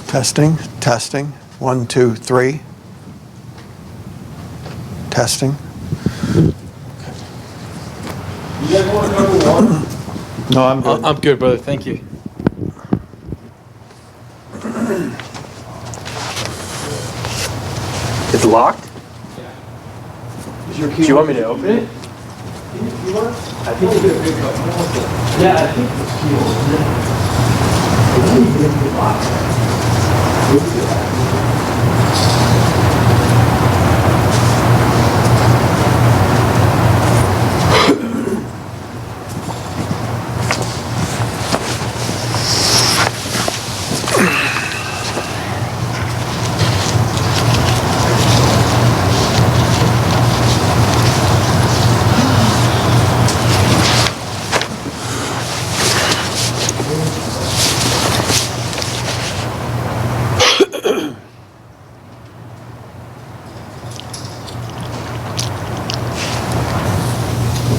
Testing, testing. 1, 2, 3. Testing. You guys want to go to water? No, I'm good. I'm good, brother. Thank you. It's locked? Do you want me to open it? I think it's a big cup. Yeah, I think it's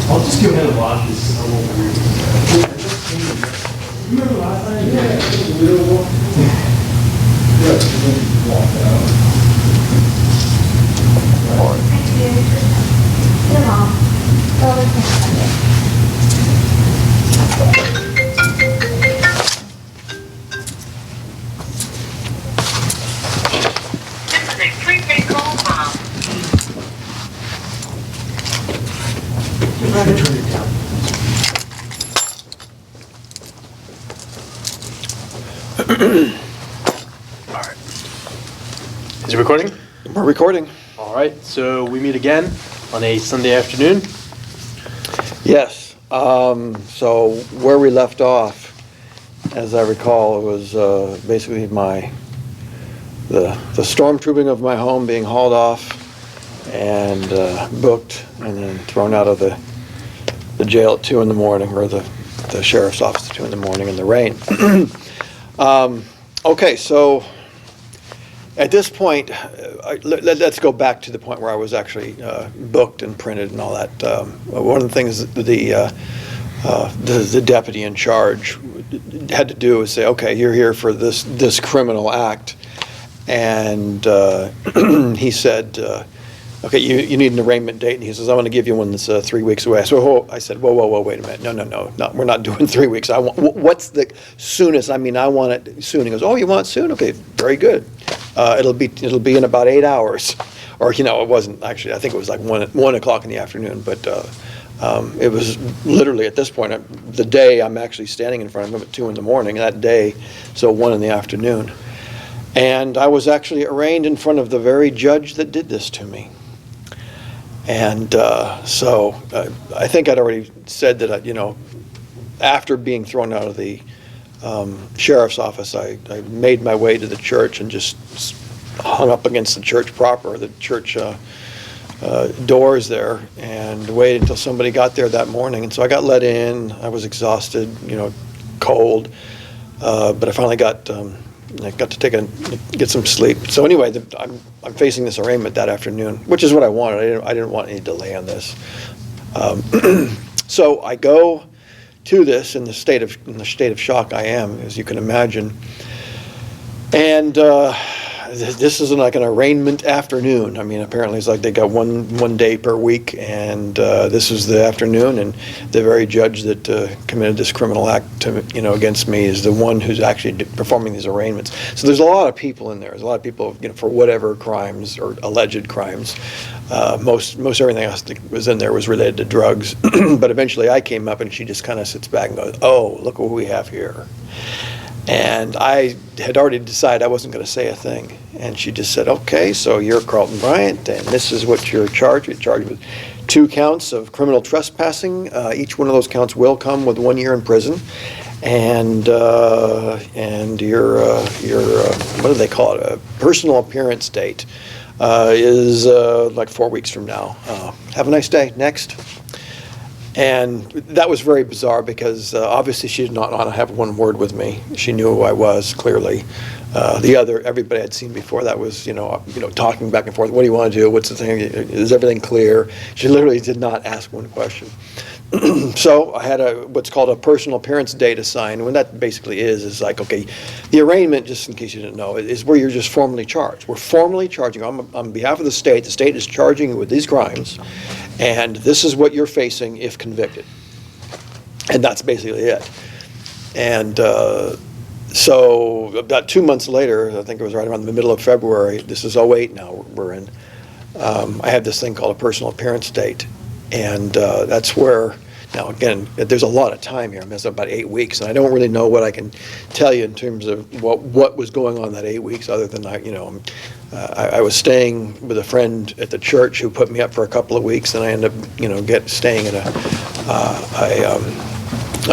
I'll just give it a watch. This is a little weird. You remember last time? Yeah, it was a little one. Yeah, just walked out. Your mom. Go with me. This is a prepaid call from. Try to turn it down. Is it recording? We're recording. All right. So we meet again on a Sunday afternoon. Yes. So where we left off, as I recall, it was basically the stormtrooping of my home being hauled off and booked and then thrown out of the jail at 2 in the morning, or the sheriff's office at 2 in the morning in the rain. Okay, so at this point, let's go back to the point where I was actually booked and printed and all that. One of the things that the deputy in charge had to do was say, okay, you're here for this criminal act. And he said, okay, you need an arraignment date. And he says, I'm going to give you one that's 3 weeks away. I said, whoa, wait a minute. No, we're not doing 3 weeks. What's the soonest? I mean, I want it soon. He goes, oh, you want it soon? Okay, very good. It'll be in about 8 hours. Or, it wasn't actually, I think it was like 1 o'clock in the afternoon. But it was literally at this point, the day I'm actually standing in front of him at 2 in the morning, that day, so 1 in the afternoon. And I was actually arraigned in front of the very judge that did this to me. And so I think I'd already said that, after being thrown out of the sheriff's office, I made my way to the church and just hung up against the church proper, the church doors there, and waited until somebody got there that morning. And so I got let in. I was exhausted, cold, but I finally got to get some sleep. So anyway, I'm facing this arraignment that afternoon, which is what I wanted. I didn't want any delay on this. So I go to this in the state of shock I am, as you can imagine. And this is like an arraignment afternoon. I mean, apparently it's like they got one day per week, and this is the afternoon, and the very judge that committed this criminal act against me is the one who's actually performing these arraignments. So there's a lot of people in there. There's a lot of people, for whatever crimes or alleged crimes. Most everything else that was in there was related to drugs. But eventually I came up, and she just kind of sits back and goes, "Oh, look what we have here." And I had already decided I wasn't going to say a thing. And she just said, okay, so you're Carlton Bryant, and this is what you're charged with. You're charged with 2 counts of criminal trespassing. Each one of those counts will come with 1 year in prison. And your what do they call it? A personal appearance date is like 4 weeks from now. Have a nice day. Next. And that was very bizarre because obviously she did not want to have one word with me. She knew who I was, clearly. Everybody I'd seen before that was, talking back and forth. What do you want to do? What's the thing? Is everything clear? She literally did not ask one question. So I had what's called a personal appearance date assigned. And what that basically is like, okay, the arraignment, just in case you didn't know, is where you're just formally charged. We're formally charging you on behalf of the state. The state is charging you with these crimes, and this is what you're facing if convicted. And that's basically it. And so about 2 months later, I think it was right around the middle of February, this is '08 now we're in, I had this thing called a personal appearance date. And that's where, now again, there's a lot of time here. I mean, it's about 8 weeks, and I don't really know what I can tell you in terms of what was going on that 8 weeks, other than I was staying with a friend at the church who put me up for a couple of weeks, and I ended up staying in a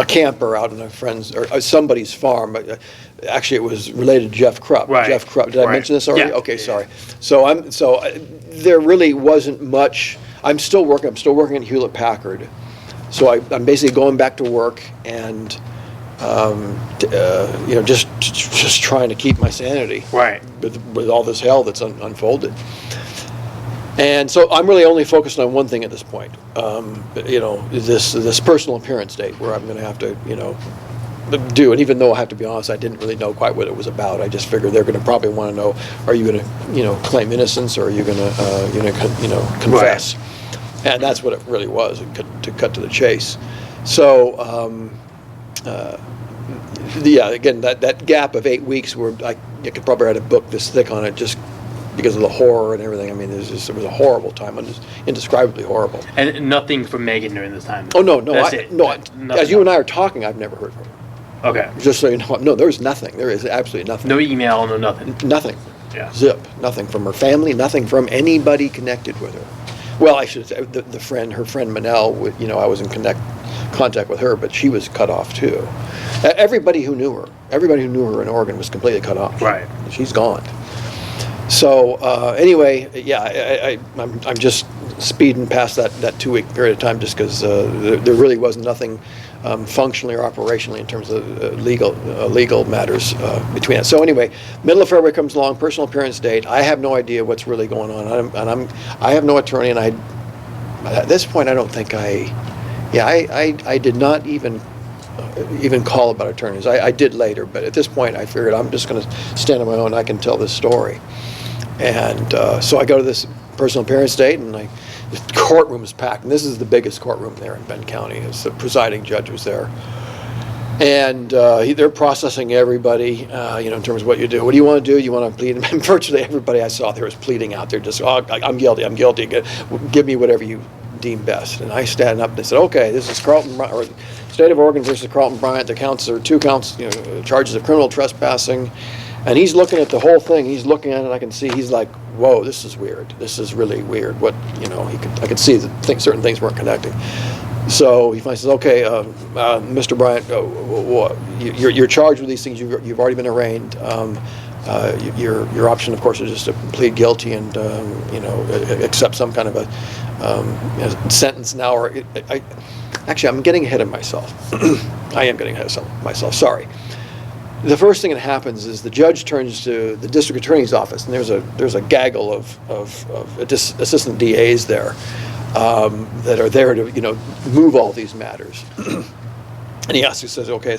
camper out in a friend's or somebody's farm. But actually, it was related to Jeff Krupp. Right. Jeff Krupp. Did I mention this already? Yeah. Okay, sorry. So there really wasn't much. I'm still working at Hewlett Packard, so I'm basically going back to work and just trying to keep my sanity, Right. with all this hell that's unfolded. And so I'm really only focused on one thing at this point, this personal appearance date where I'm going to have to do. And even though I have to be honest, I didn't really know quite what it was about. I just figured they're going to probably want to know: are you going to claim innocence, or are you going to confess? Right. And that's what it really was, to cut to the chase. So, again, that gap of 8 weeks where I could probably write a book this thick on it, just because of the horror and everything. I mean, it was a horrible time, indescribably horrible. And nothing from Megan during this time? Oh, no. Nothing As you and I are talking, I've never heard from her. Okay. Just so you know, no, there's nothing. There is absolutely nothing. No email, no nothing? Nothing. Yeah. Zip. Nothing from her family, nothing from anybody connected with her. Well, I should say, her friend Manel, I was in contact with her, but she was cut off too. Everybody who knew her in Oregon was completely cut off. Right. She's gone. So anyway, yeah, I'm just speeding past that 2 week period of time, just because there really was nothing functionally or operationally in terms of legal matters between us. So anyway, middle of February comes along, personal appearance date. I have no idea what's really going on, I have no attorney, and at this point I don't think I did not even call about attorneys. I did later, but at this point I figured I'm just going to stand on my own. I can tell this story. And so I go to this personal appearance date, and the courtroom is packed. And this is the biggest courtroom there in Benton County. It's the presiding judge was there. And they're processing everybody, in terms of what you do. What do you want to do? You want to plead? And virtually everybody I saw there was pleading out there, just, I'm guilty, I'm guilty. Give me whatever you deem best. And I stand up and I said, okay, this is State of Oregon versus Carlton Bryant. The counts are 2 counts, charges of criminal trespassing. And he's looking at the whole thing. He's looking at it. I can see. He's like, "Whoa, this is weird. This is really weird." I could see that certain things weren't connecting. So he finally says, "Okay, Mr. Bryant, you're charged with these things. You've already been arraigned. Your option, of course, is just to plead guilty and accept some kind of a sentence now." Or actually, I'm getting ahead of myself. I am getting ahead of myself. Sorry. The first thing that happens is the judge turns to the district attorney's office, and there's a gaggle of assistant DAs there that are there to move all these matters. And he says, okay,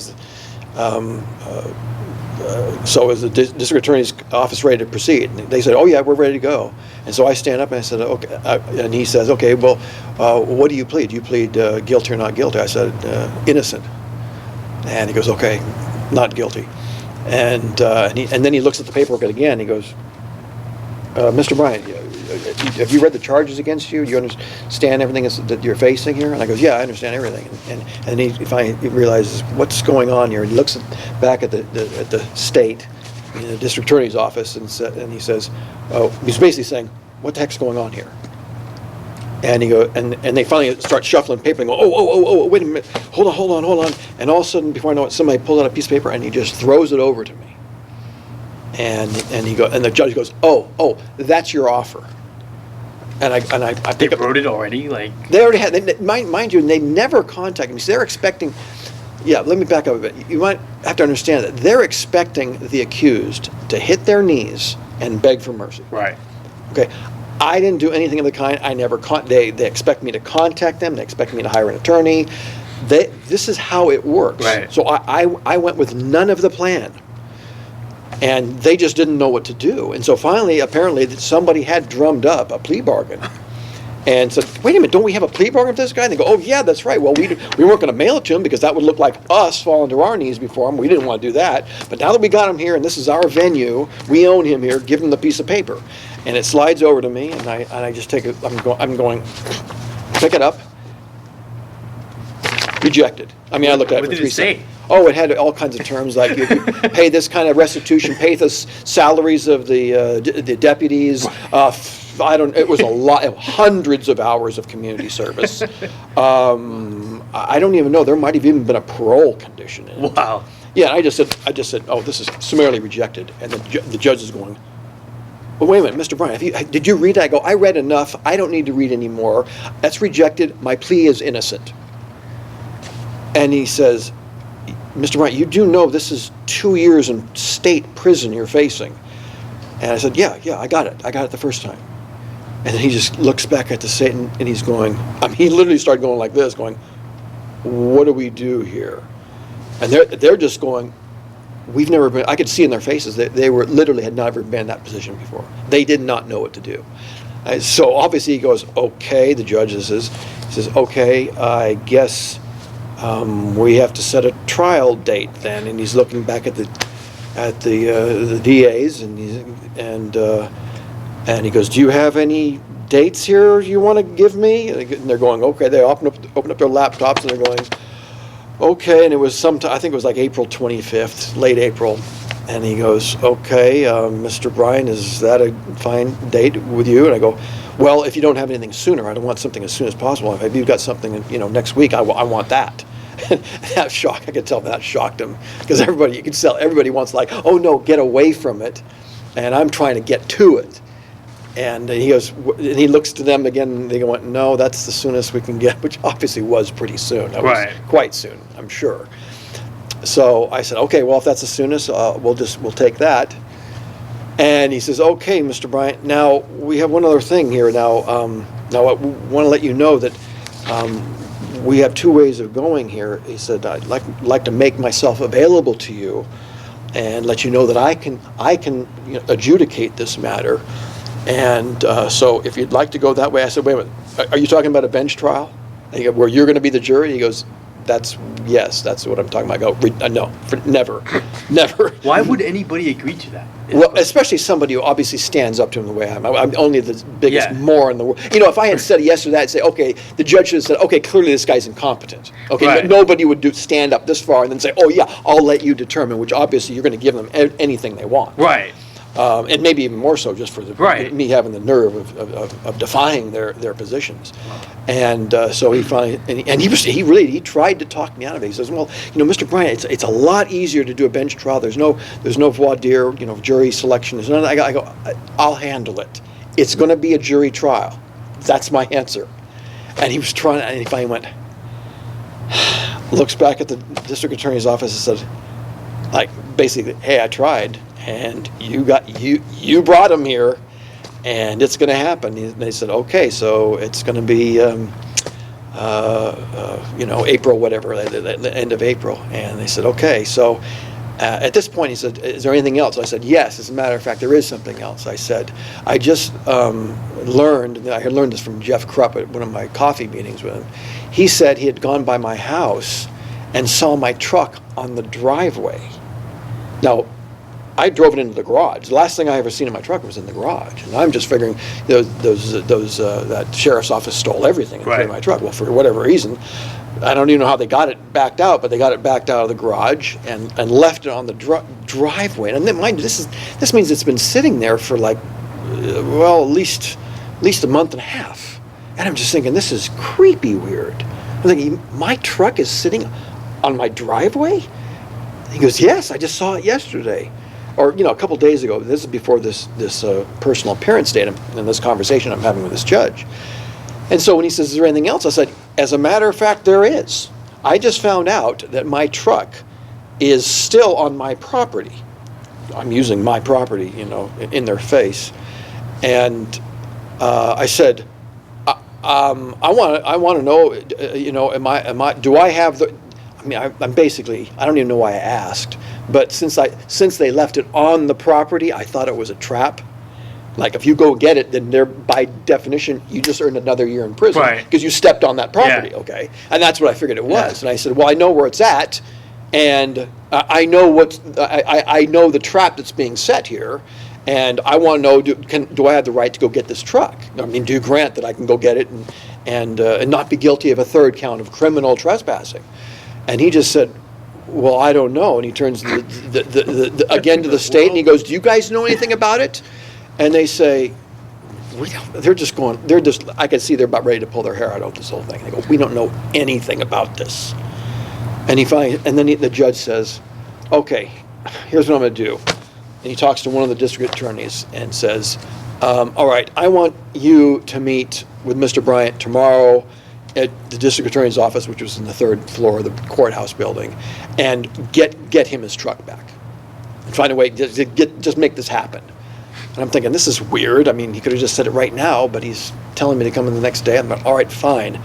so is the district attorney's office ready to proceed? And they said, oh yeah, we're ready to go. And so I stand up and I said, okay, and he says, okay, well, what do you plead? Do you plead guilty or not guilty? I said, innocent. And he goes, okay, not guilty. And then he looks at the paperwork again. He goes, Mr. Bryant, have you read the charges against you? Do you understand everything that you're facing here? And I goes, yeah, I understand everything. And he finally realizes what's going on here. And he looks back at the state, the district attorney's office, and he says, oh, he's basically saying, what the heck's going on here? And he goes, and they finally start shuffling paper and go, oh, wait a minute, hold on. And all of a sudden, before I know it, somebody pulled out a piece of paper and he just throws it over to me. And the judge goes, oh, that's your offer. And I They pick up. wrote it already, like, They already had, mind you, and they never contacted me. So they're expecting, yeah, let me back up a bit. You might have to understand that they're expecting the accused to hit their knees and beg for mercy. right. Okay, I didn't do anything of the kind. I never, they expect me to contact them. They expect me to hire an attorney. This is how it works. Right. So I went with none of the plan. And they just didn't know what to do. And so finally, apparently, somebody had drummed up a plea bargain and said, wait a minute, don't we have a plea bargain for this guy? And they go, oh, yeah, that's right. Well, we weren't going to mail it to him because that would look like us falling to our knees before him. We didn't want to do that. But now that we got him here and this is our venue, we own him here, give him the piece of paper. And it slides over to me, and I just take it, I'm going, pick it up. Rejected. I mean, I looked at it What for did three it say? seconds. Oh, it had all kinds of terms like you pay this kind of restitution, pay the salaries of the deputies. It was a lot, hundreds of hours of community service. I don't even know. There might have even been a parole condition in it. Wow. Yeah, and I just said, oh, this is summarily rejected, and the judge is going, well, wait a minute, Mr. Bryan, did you read that? I go, I read enough. I don't need to read anymore. That's rejected. My plea is innocent. And he says, Mr. Bryan, you do know this is 2 years in state prison you're facing. And I said, yeah, I got it. I got it the first time. And then he just looks back at the Satan and he's going, he literally started going like this, going, what do we do here? And they're just going, we've never been, I could see in their faces that they were literally had never been in that position before. They did not know what to do. So obviously he goes, okay, the judge says, okay, I guess we have to set a trial date then. And he's looking back at the DAs and he goes, do you have any dates here you want to give me? And they're going, okay. They open up their laptops and they're going, okay. And it was I think it was like April 25th, late April. And he goes, okay, Mr. Bryan, is that a fine date with you? And I go, well, if you don't have anything sooner, I don't want something as soon as possible. If you've got something, next week, I want that. And that shock, I could tell that shocked him because everybody wants like, oh no, get away from it. And I'm trying to get to it. And he goes, and he looks to them again, and they went, no, that's the soonest we can get, which obviously was pretty soon. That was Right. quite soon, I'm sure. So I said, okay, well, if that's the soonest, we'll take that. And he says, okay, Mr. Bryant, now we have one other thing here. Now I want to let you know that we have two ways of going here. He said, I'd like to make myself available to you and let you know that I can adjudicate this matter. And so if you'd like to go that way, I said, wait a minute, are you talking about a bench trial? And he goes, where you're going to be the jury? He goes, yes, that's what I'm talking about. I go, no, never. Why would anybody agree to that? Well, especially somebody who obviously stands up to him the way I am. I'm only the biggest Yeah. moron in the world. If I had said yes to that, I'd say, okay, the judge should have said, okay, clearly this guy's incompetent. Okay, Right. nobody would stand up this far and then say, oh yeah, I'll let you determine, which obviously you're going to give them anything they want. Right. And maybe even more so just for Right. me having the nerve of defying their positions. And so he finally, and he tried to talk me out of it. He says, well, Mr. Bryant, it's a lot easier to do a bench trial. There's no voir dire, jury selection. There's none. I go, I'll handle it. It's going to be a jury trial. That's my answer. And he was trying, and he finally went, looks back at the district attorney's office and said, like, basically, hey, I tried. And you brought him here, and it's going to happen. They said, okay, so it's going to be, April, whatever, the end of April. And they said, okay. So at this point, he said, is there anything else? I said, yes. As a matter of fact, there is something else. I said, I just learned, I had learned this from Jeff Krupp at one of my coffee meetings with him. He said he had gone by my house and saw my truck on the driveway. Now, I drove it into the garage. The last thing I ever seen in my truck was in the garage, and I'm just figuring that sheriff's office stole everything in Right. my truck. Well, for whatever reason, I don't even know how they got it backed out, but they got it backed out of the garage and left it on the driveway. And then, mind you, this means it's been sitting there for like, at least a month and a half. And I'm just thinking, this is creepy weird. I'm thinking, my truck is sitting on my driveway? He goes, yes, I just saw it yesterday. or, a couple days ago, this is before this personal appearance date and this conversation I'm having with this judge. And so when he says, is there anything else? I said, as a matter of fact, there is. I just found out that my truck is still on my property. I'm using my property, in their face. And I said, I want to know, do I have the, I'm basically, I don't even know why I asked, but since they left it on the property, I thought it was a trap. Like, if you go get it, then by definition, you just earned another year in prison. Right. Because you stepped on that property, Yeah. okay? And that's what I figured it was. And I said, well, I know where it's at, and I know I know the trap that's being set here, and I want to know, do I have the right to go get this truck? I mean, do you grant that I can go get it and not be guilty of a third count of criminal trespassing? And he just said, well, I don't know. And he turns again to the state, and he goes, do you guys know anything about it? And they say, I can see they're about ready to pull their hair out of this whole thing. They go, we don't know anything about this. And then the judge says, okay, here's what I'm going to do. And he talks to one of the district attorneys and says, all right, I want you to meet with Mr. Bryant tomorrow at the district attorney's office, which was in the third floor of the courthouse building, and get him his truck back. And find a way, just make this happen. And I'm thinking, this is weird. I mean, he could have just said it right now, but he's telling me to come in the next day. I'm like, all right, fine.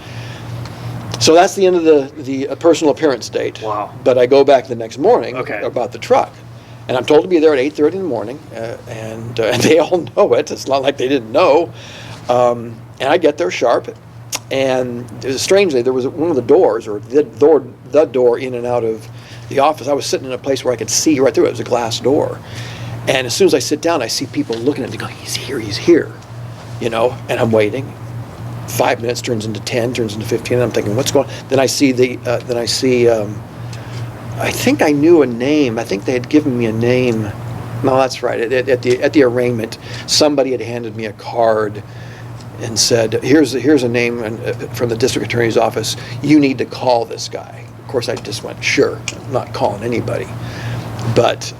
So that's the end of the personal appearance date. Wow. But I go back the next morning Okay. about the truck. And I'm told to be there at 8:30 in the morning, and they all know it. It's not like they didn't know. And I get there sharp, and strangely, there was one of the doors, or the door in and out of the office. I was sitting in a place where I could see right through it. It was a glass door. And as soon as I sit down, I see people looking at me going, he's here, and I'm waiting. 5 minutes turns into 10, turns into 15, and I'm thinking, what's going on? Then I see I think I knew a name. I think they had given me a name. No, that's right. At the arraignment, somebody had handed me a card and said, here's a name from the district attorney's office. You need to call this guy. Of course, I just went, sure, I'm not calling anybody. But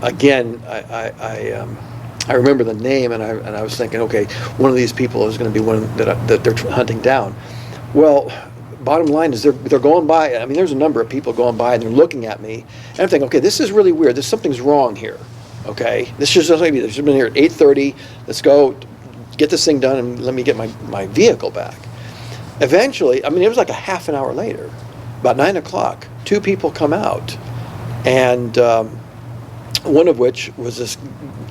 again, I remember the name, and I was thinking, okay, one of these people is going to be one that they're hunting down. Well, bottom line is they're going by. I mean, there's a number of people going by, and they're looking at me, and I'm thinking, okay, this is really weird. Something's wrong here. Okay, this should been here at 8:30. Let's go get this thing done, and let me get my vehicle back. Eventually, I mean, it was like a half an hour later, about 9 o'clock. 2 people come out. And one of which was this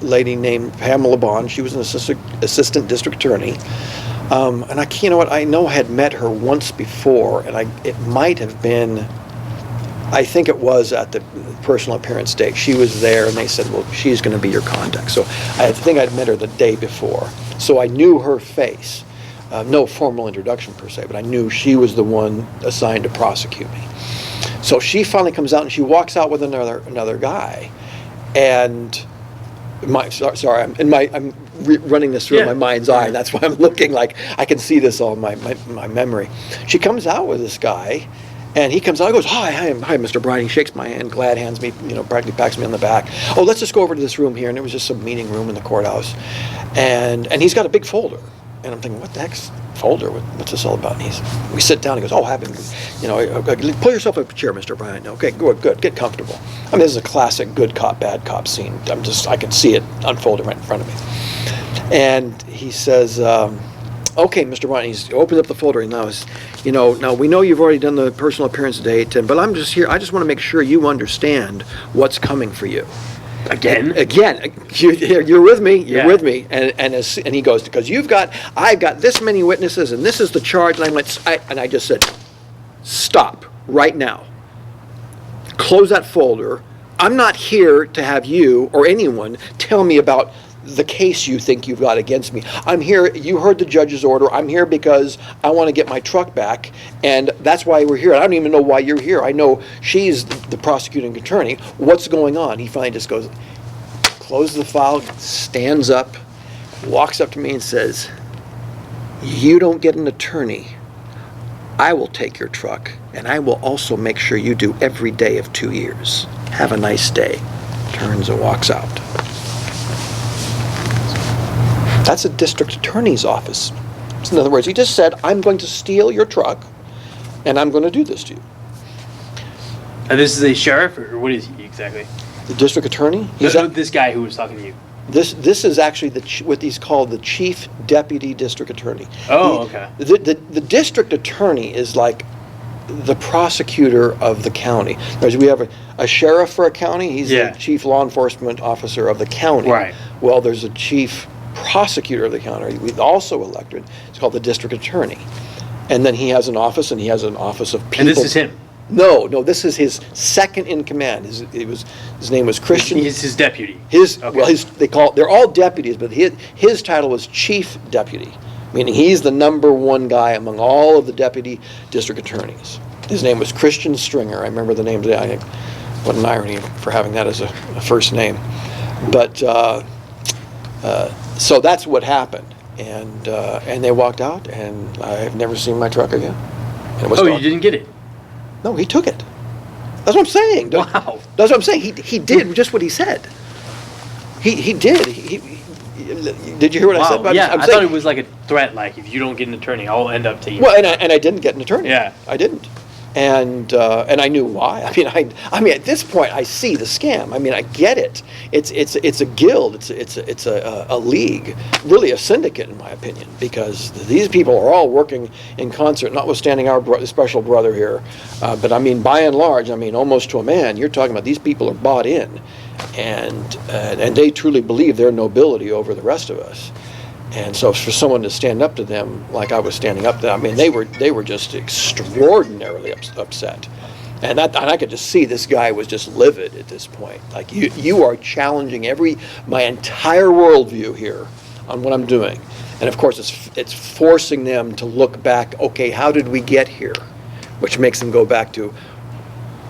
lady named Pamela Bond. She was an assistant district attorney. And I know I had met her once before, and it might have been, I think it was at the personal appearance date. She was there, and they said, well, she's going to be your contact. So I think I'd met her the day before. So I knew her face. No formal introduction per se, but I knew she was the one assigned to prosecute me. So she finally comes out, and she walks out with another guy, and I'm running this through my mind's eye. And that's why I'm looking like I can see this all in my memory. She comes out with this guy, and he comes out and goes, hi, Mr. Bryant. He shakes my hand, glad hands me, practically pats me on the back. Oh, let's just go over to this room here, and it was just some meeting room in the courthouse, and he's got a big folder. And I'm thinking, what the heck's folder? What's this all about? And we sit down. He goes, oh, pull yourself up a chair, Mr. Bryant. Okay, good, get comfortable. I mean, this is a classic good cop, bad cop scene. I can see it unfolding right in front of me. And he says, okay, Mr. Bryant. He opens up the folder, and now we know you've already done the personal appearance date, but I'm just here. I just want to make sure you understand what's coming for you. Again, you're with me. You're Yeah. with me, and he goes, because I've got this many witnesses, and this is the charge. And I just said, stop right now. Close that folder. I'm not here to have you or anyone tell me about the case you think you've got against me. I'm here. You heard the judge's order. I'm here because I want to get my truck back, and that's why we're here. I don't even know why you're here. I know she's the prosecuting attorney. What's going on? He finally just goes, closes the file, stands up, walks up to me and says, you don't get an attorney. I will take your truck, and I will also make sure you do every day of 2 years. Have a nice day. turns and walks out. That's a district attorney's office. So in other words, he just said, I'm going to steal your truck, and I'm going to do this to you. And this is a sheriff, or what is he exactly? The district attorney? This guy who was talking to you. This is actually what he's called the chief deputy district attorney. Oh, okay. The district attorney is like the prosecutor of the county. Whereas we have a sheriff for a county, he's Yeah. the chief law enforcement officer of the county. Right. Well, there's a chief prosecutor of the county, we've also elected. It's called the district attorney. And then he has an office, and he has an office of people. And this is him. No, this is his second in command. His name was Christian. He's his deputy. Okay. They're all deputies, but his title was chief deputy, meaning he's the number one guy among all of the deputy district attorneys. His name was Christian Stringer. I remember the name today. What an irony for having that as a first name. But so that's what happened, and they walked out, and I've never seen my truck again. And it was Oh, gone. you didn't get it? No, he took it. That's what I'm saying. Wow. That's what I'm saying. He did just what he said. He did. Did you hear what I said? Wow, yeah, I'm I saying, thought it was like a threat, like if you don't get an attorney, I'll end up taking Well, and I didn't get an attorney. Yeah. I didn't. And I knew why. I mean, at this point, I see the scam. I mean, I get it. It's a guild. It's a league, really a syndicate, in my opinion, because these people are all working in concert. Notwithstanding our special brother here, but I mean, by and large, I mean, almost to a man, you're talking about these people are bought in, and they truly believe their nobility over the rest of us. And so for someone to stand up to them like I was standing up to them, I mean, they were just extraordinarily upset. And I could just see this guy was just livid at this point. Like, you are challenging my entire worldview here on what I'm doing. And of course, it's forcing them to look back, okay, how did we get here? Which makes them go back to,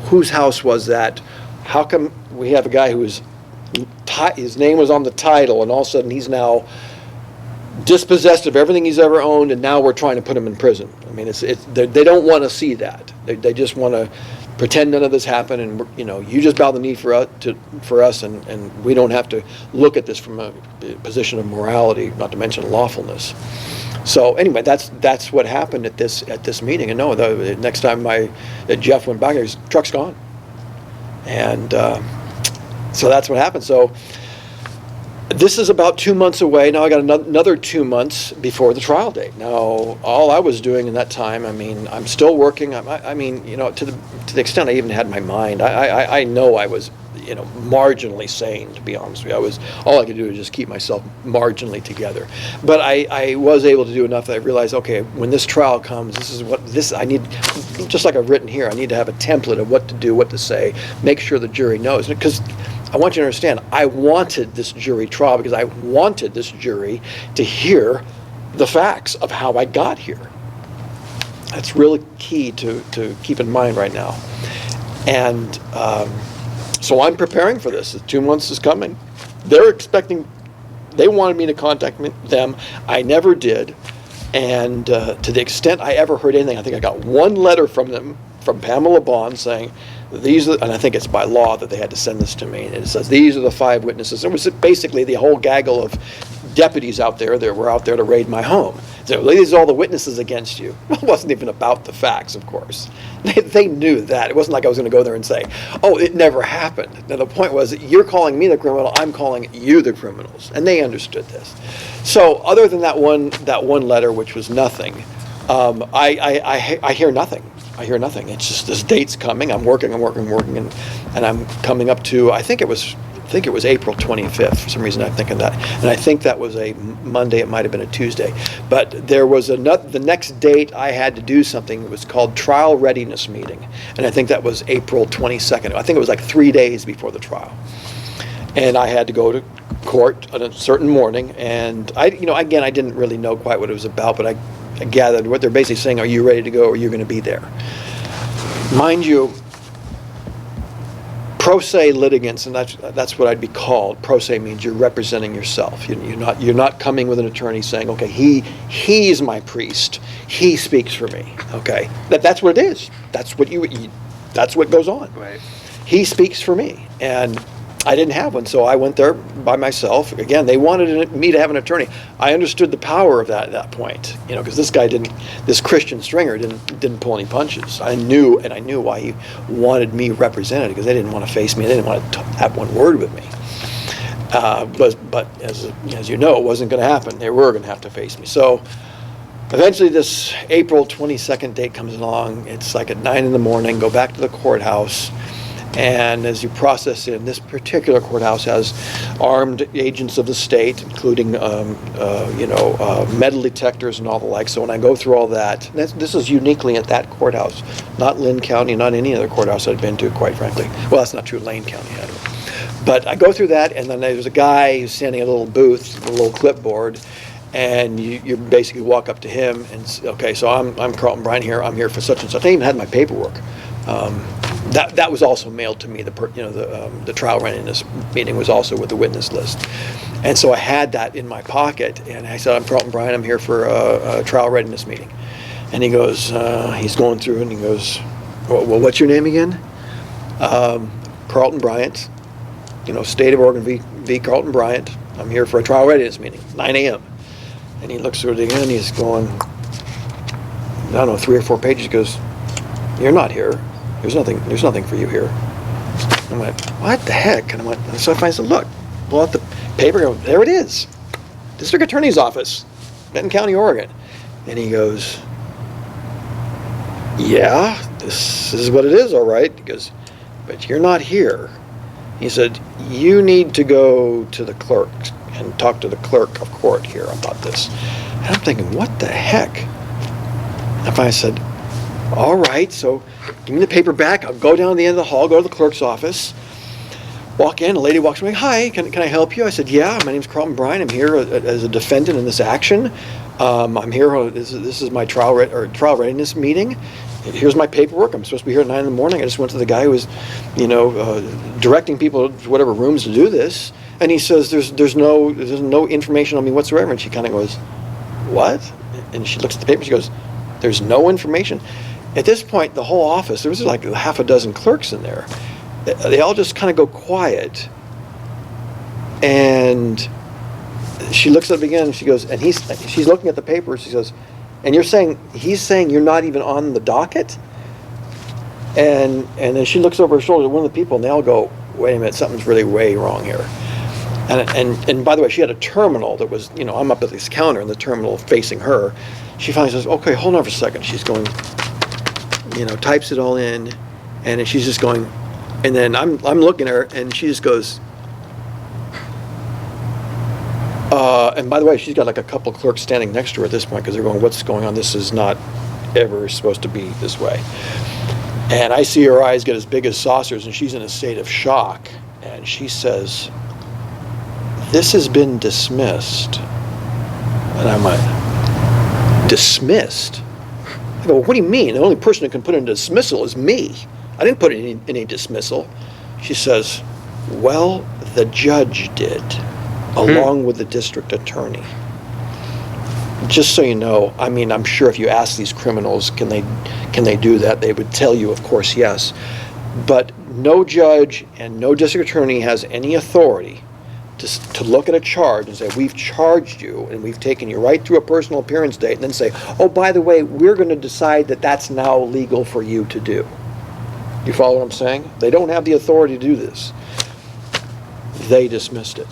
whose house was that? How come we have a guy whose name was on the title, and all of a sudden he's now dispossessed of everything he's ever owned, and now we're trying to put him in prison. I mean, they don't want to see that. They just want to pretend none of this happened, and you just bow the knee for us, and we don't have to look at this from a position of morality, not to mention lawfulness. So anyway, that's what happened at this meeting. And no, the next time Jeff went back, his truck's gone, and so that's what happened. So this is about 2 months away. Now I got another 2 months before the trial date. Now, all I was doing in that time, I mean, I'm still working. I mean, to the extent I even had my mind, I know I was, marginally sane, to be honest with you. All I could do was just keep myself marginally together. But I was able to do enough that I realized, okay, when this trial comes, I need, just like I've written here, I need to have a template of what to do, what to say, make sure the jury knows. Because I want you to understand, I wanted this jury trial because I wanted this jury to hear the facts of how I got here. That's really key to keep in mind right now. And so I'm preparing for this. The 2 months is coming. They wanted me to contact them. I never did. And to the extent I ever heard anything, I think I got one letter from them, from Pamela Bond, saying, and I think it's by law that they had to send this to me, and it says, these are the 5 witnesses. It was basically the whole gaggle of deputies out there that were out there to raid my home. So these are all the witnesses against you. It wasn't even about the facts, of course. They knew that. It wasn't like I was going to go there and say, oh, it never happened. Now, the point was, you're calling me the criminal, I'm calling you the criminals. And they understood this. So other than that one letter, which was nothing, I hear nothing. I hear nothing. It's just this date's coming. I'm working, and I'm coming up to, I think it was April 25th. For some reason I'm thinking that. And I think that was a Monday. It might have been a Tuesday. But there was the next date I had to do something. It was called trial readiness meeting. And I think that was April 22nd. I think it was like 3 days before the trial. And I had to go to court on a certain morning. And I didn't really know quite what it was about, but I gathered what they're basically saying, are you ready to go, or you're going to be there? Mind you, pro se litigants, and that's what I'd be called. Pro se means you're representing yourself. You're not coming with an attorney saying, okay, he's my priest. He speaks for me. Okay, that's what it is. That's what goes on. Right. He speaks for me, and I didn't have one, so I went there by myself. Again, they wanted me to have an attorney. I understood the power of that at that point, because this Christian Stringer didn't pull any punches. I knew why he wanted me represented, because they didn't want to face me. They didn't want to have one word with me. But as you know, it wasn't going to happen. They were going to have to face me. So eventually this April 22nd date comes along. It's like at 9 in the morning, go back to the courthouse. And as you process in, this particular courthouse has armed agents of the state, including, metal detectors and all the like. So when I go through all that, this is uniquely at that courthouse, not Lynn County, not any other courthouse I've been to, quite frankly. Well, that's not true. Lane County had it. But I go through that, and then there's a guy who's standing at a little booth with a little clipboard, and you basically walk up to him and say, okay, so I'm Carlton Bryant here. I'm here for such and such. I even had my paperwork. That was also mailed to me. The trial readiness meeting was also with the witness list, and so I had that in my pocket. And I said, "I'm Carlton Bryant. I'm here for a trial readiness meeting." And he goes, he's going through, and he goes, "Well, what's your name again?" Carlton Bryant. State of Oregon v. Carlton Bryant. I'm here for a trial readiness meeting, 9 a.m. And he looks through it again. He's going, I don't know, 3 or 4 pages. He goes, "You're not here. There's nothing for you here." I went, "What the heck?" And I went, so I said, "Look," pull out the paper, go, "There it is. District Attorney's Office, Benton County, Oregon." And he goes, "Yeah, this is what it is, all right." He goes, "But you're not here." He said, "You need to go to the clerk and talk to the clerk of court here about this." And I'm thinking, what the heck? And I said, "All right, so give me the paper back. I'll go down to the end of the hall, go to the clerk's office, walk in. A lady walks away. "Hi, can I help you?" I said, "Yeah, my name's Carlton Bryant. I'm here as a defendant in this action. I'm here. This is my trial readiness meeting. Here's my paperwork. I'm supposed to be here at 9 in the morning. I just went to the guy who was, directing people to whatever rooms to do this." And he says, "There's no information on me whatsoever." And she kind of goes, "What?" And she looks at the paper. She goes, "There's no information." At this point, the whole office, there was like half a dozen clerks in there. They all just kind of go quiet. And she looks up again, and she goes, and she's looking at the paper. She goes, "And he's saying you're not even on the docket?" And then she looks over her shoulder at one of the people, and they all go, "Wait a minute, something's really way wrong here." And by the way, she had a terminal that was, I'm up at this counter, and the terminal facing her. She finally says, "Okay, hold on for a second." She's going, types it all in, and she's just going, and then I'm looking at her, and she just goes, and by the way, she's got like a couple clerks standing next to her at this point, because they're going, "What's going on? This is not ever supposed to be this way." And I see her eyes get as big as saucers, and she's in a state of shock, and she says, "This has been dismissed." And I'm like, "Dismissed?" I go, "What do you mean? The only person who can put in a dismissal is me. I didn't put in any dismissal." She says, "Well, the judge did, along with the district attorney." Just so you know, I'm sure if you ask these criminals, can they do that, they would tell you, of course, yes. But no judge and no district attorney has any authority to look at a charge and say, "We've charged you and we've taken you right through a personal appearance date," and then say, "Oh, by the way, we're going to decide that that's now legal for you to do." You follow what I'm saying? They don't have the authority to do this. They dismissed it.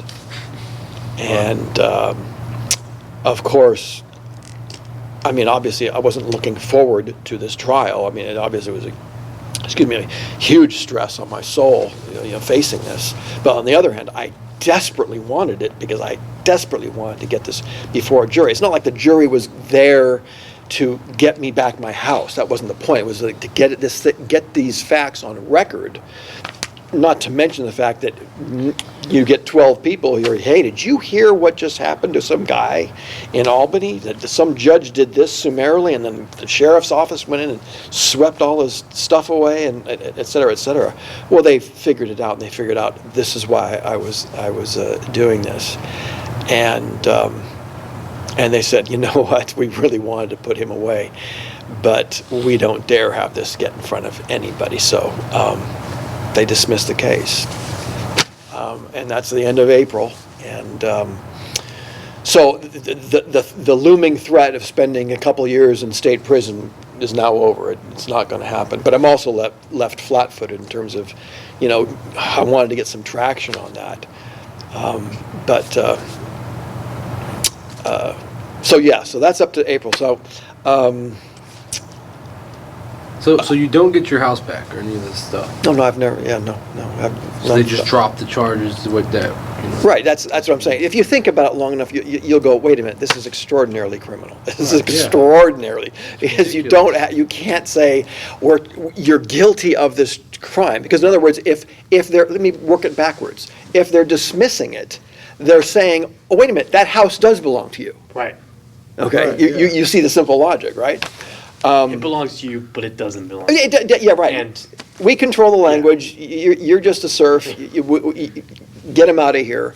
And of course, obviously I wasn't looking forward to this trial. It obviously was a huge stress on my soul, facing this. But on the other hand, I desperately wanted it, because I desperately wanted to get this before a jury. It's not like the jury was there to get me back my house. That wasn't the point. It was like to get these facts on record. Not to mention the fact that you get 12 people here. "Hey, did you hear what just happened to some guy in Albany? That some judge did this summarily, and then the sheriff's office went in and swept all his stuff away, and et cetera, et cetera." Well, they figured it out, and they figured out this is why I was doing this, and they said, "You know what? We really wanted to put him away, but we don't dare have this get in front of anybody." So they dismissed the case. and that's the end of April. And so the looming threat of spending a couple years in state prison is now over. It's not going to happen. But I'm also left flat-footed in terms of, I wanted to get some traction on that. So that's up to April. So. So you don't get your house back or any of this stuff. No, I've never. Yeah, no. So they just drop the charges like that. Right. That's what I'm saying. If you think about it long enough, you'll go, wait a minute. This is extraordinarily criminal. This is extraordinarily because you can't say you're guilty of this crime, because in other words, if they're, let me work it backwards. If they're dismissing it, they're saying, oh, wait a minute, that house does belong to you. Right. Okay. Right, You see the simple logic, right? It belongs to you, but it doesn't belong. Yeah, right. And We control the language. You're just a serf. Get him out of here.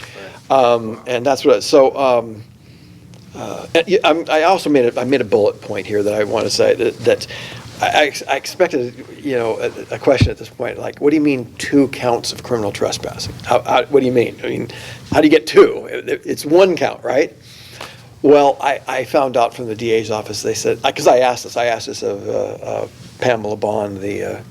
And that's what. I also made a bullet point here that I want to say that I expected a question at this point, like, what do you mean 2 counts of criminal trespassing? What do you mean? I mean, how do you get 2? It's 1 count, right? Well, I found out from the DA's office. They said, because I asked this of Pamela Bond, the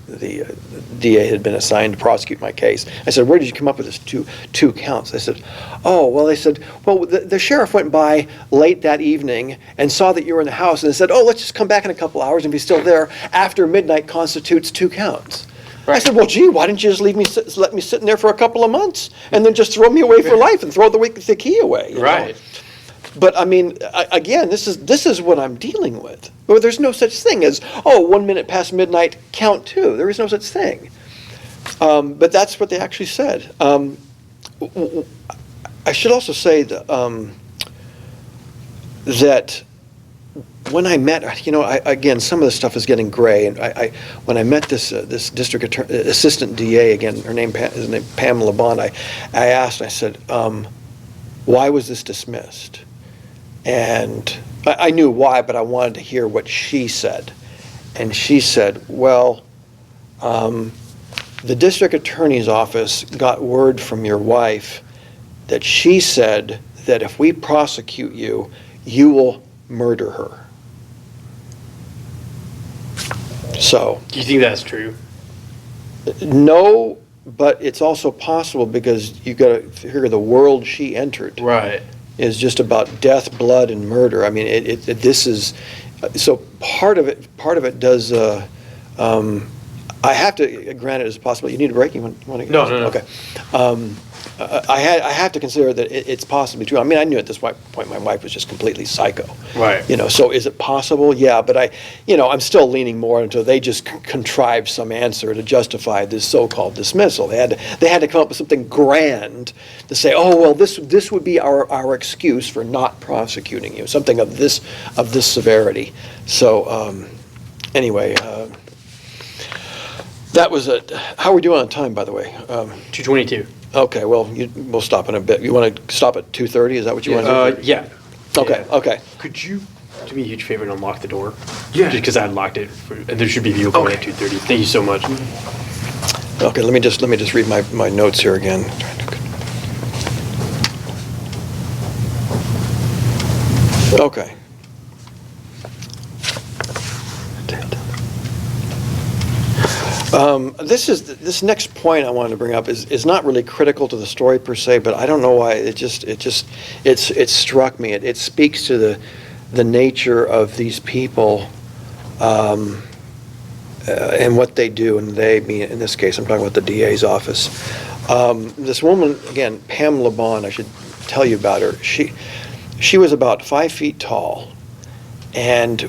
DA had been assigned to prosecute my case. I said, where did you come up with this two counts? They said, they said, the sheriff went by late that evening and saw that you were in the house, and they said, let's just come back in a couple hours and be still there. After midnight constitutes 2 counts. Right. I said, well, gee, why didn't you just let me sit in there for a couple of months and then just throw me away for life and throw the key away? Right. But I mean, again, this is what I'm dealing with. Well, there's no such thing as 1 minute past midnight, count 2. There is no such thing. But that's what they actually said. I should also say that that when I met, again, some of the stuff is getting gray. And when I met this district attorney, assistant DA, again, his name Pamela Bond, I asked, I said, why was this dismissed? And I knew why, but I wanted to hear what she said. And she said, well, the district attorney's office got word from your wife that she said that if we prosecute you, you will murder her. So. Do you think that's true? No, but it's also possible, because you got to figure the world she entered. Right. Is just about death, blood, and murder. I mean, this is, so part of it does, I have to grant it as possible. You need a break? You want to? No. Okay. I have to consider that it's possibly true. I mean, I knew at this point my wife was just completely psycho. Right. So is it possible? Yeah, but I'm still leaning more into they just contrived some answer to justify this so-called dismissal. They had to come up with something grand to say, this would be our excuse for not prosecuting you, something of this severity. So anyway, that was it. How are we doing on time, by the way? 2:22. Okay, well, we'll stop in a bit. You want to stop at 2:30? Is that what you want to do? Yeah. Okay, Yeah. okay. Could you do me a huge favor and unlock the door? Yeah. Just because I unlocked it, and there should be vehicle at 2:30. Thank you so much. Okay, let me just read my notes here again. Okay. This next point I wanted to bring up is not really critical to the story per se, but I don't know why it struck me. It speaks to the nature of these people and what they do, and they mean, in this case I'm talking about the DA's office. This woman, again, Pamela Bond, I should tell you about her. She was about 5 feet tall, and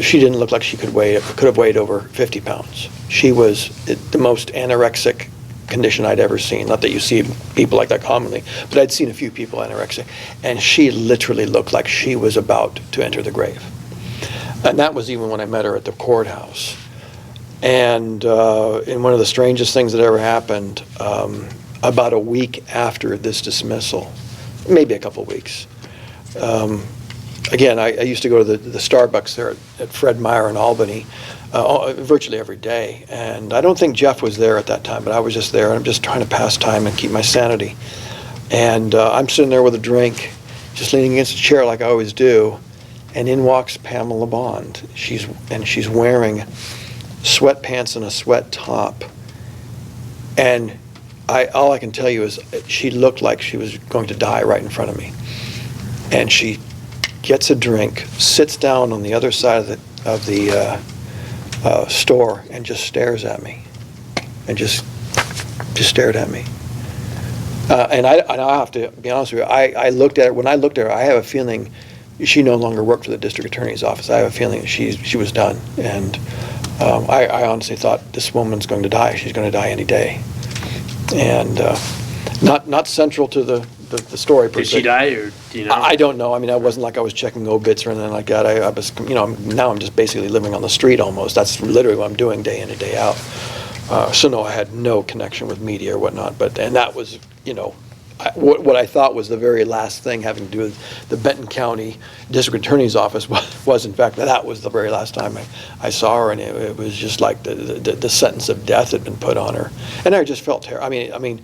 she didn't look like she could have weighed over 50 pounds. She was the most anorexic condition I'd ever seen. Not that you see people like that commonly, but I'd seen a few people anorexic, and she literally looked like she was about to enter the grave. And that was even when I met her at the courthouse. And in one of the strangest things that ever happened, about a week after this dismissal, maybe a couple weeks, again, I used to go to the Starbucks there at Fred Meyer in Albany virtually every day. And I don't think Jeff was there at that time, but I was just there, and I'm just trying to pass time and keep my sanity. And I'm sitting there with a drink, just leaning against a chair like I always do, and in walks Pamela Bond. She's wearing sweatpants and a sweat top. And all I can tell you is she looked like she was going to die right in front of me. And she gets a drink, sits down on the other side of the store, and just stares at me, and just stared at me. And I have to be honest with you. I looked at her. When I looked at her, I have a feeling she no longer worked for the district attorney's office. I have a feeling she was done. And I honestly thought, this woman's going to die. She's going to die any day. And not central to the story per Did se. she die, or do you know? I don't know. I mean, I wasn't like I was checking obits or anything like that. I was, now I'm just basically living on the street almost. That's literally what I'm doing day in and day out. So no, I had no connection with media or whatnot. And that was, what I thought was the very last thing having to do with the Benton County District Attorney's Office was in fact, that was the very last time I saw her, and it was just like the sentence of death had been put on her. And I just felt terrible. I mean,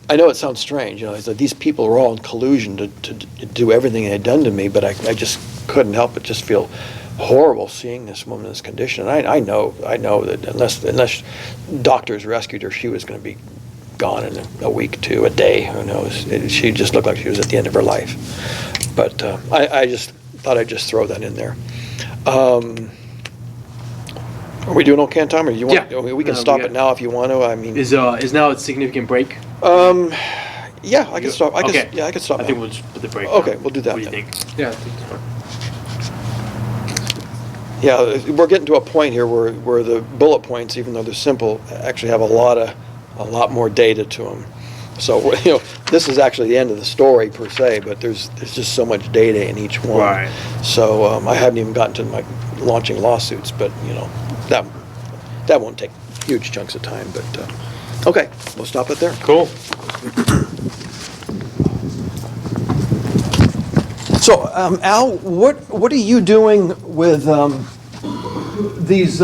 I know it sounds strange, it's like these people are all in collusion to do everything they had done to me, but I just couldn't help but just feel horrible seeing this woman in this condition. And I know that unless doctors rescued her, she was going to be gone in a week to a day, who knows. She just looked like she was at the end of her life. But I just thought I'd just throw that in there. Are we doing okay on time, or you want? Yeah. We can No, stop we it now if you want to. I mean, Is now a significant break? yeah, I can stop. Okay. Yeah, I can stop. I now. think we'll just put the break. Okay, on. we'll do that What do you then. think? Yeah, I think it's fine. Yeah, we're getting to a point here where the bullet points, even though they're simple, actually have a lot more data to them. So this is actually the end of the story per se, but there's just so much data in each one. Right. So I haven't even gotten to my launching lawsuits, but that won't take huge chunks of time. But okay, we'll stop it there. Cool. So Al, what are you doing with these